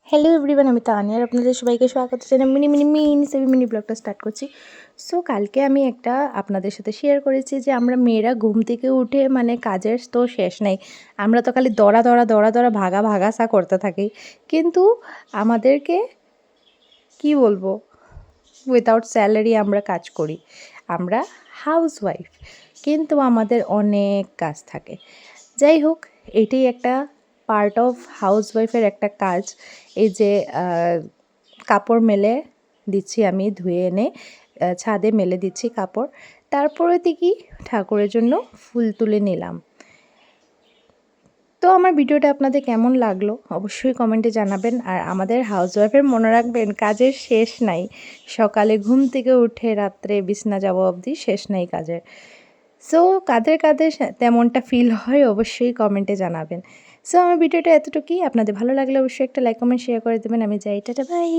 Hello everyone, আমি তানিয়া আর আপনাদের সবাইকে স্বাগত জানাই মিনি ব্লগটা স্টার্ট করছি। সো কালকে আমি একটা আপনাদের সাথে শেয়ার করেছি যে আমরা মেয়েরা ঘুম থেকে উঠে মানে কাজের তো শেষ নেই, আমরা তো খালি দড়া ভাগাসা করতে থাকি। কিন্তু আমাদেরকে কি বলবো, উইথাউট স্যালারি আমরা কাজ করি, আমরা হাউসওয়াইফ, কিন্তু আমাদের অনেক কাজ থাকে। যাই হোক, এটাই একটা পার্ট অফ হাউসওয়াইফের একটা কাজ। এই যে কাপড় মেলে দিচ্ছি, আমি ধুয়ে এনে ছাদে মেলে দিচ্ছি কাপড়, তারপরে কি ঠাকুরের জন্য ফুল তুলে নিলাম। তো আমার ভিডিওটা আপনাদের কেমন লাগলো অবশ্যই কমেন্টে জানাবেন। আর আমাদের হাউসওয়াইফের মনে রাখবেন, কাজের শেষ নাই। সকালে ঘুম থেকে উঠে রাত্রে বিছনা যাওয়া অবধি শেষ নাই কাজের। সো কাদের কাদের তেমনটা ফিল হয় অবশ্যই কমেন্টে জানাবেন। সো আমার ভিডিওটা এতটুকুই। আপনাদের ভালো লাগলে অবশ্যই একটা লাইক কমেন্ট শেয়ার করে দেবেন। আমি যাই, টাটা বাই।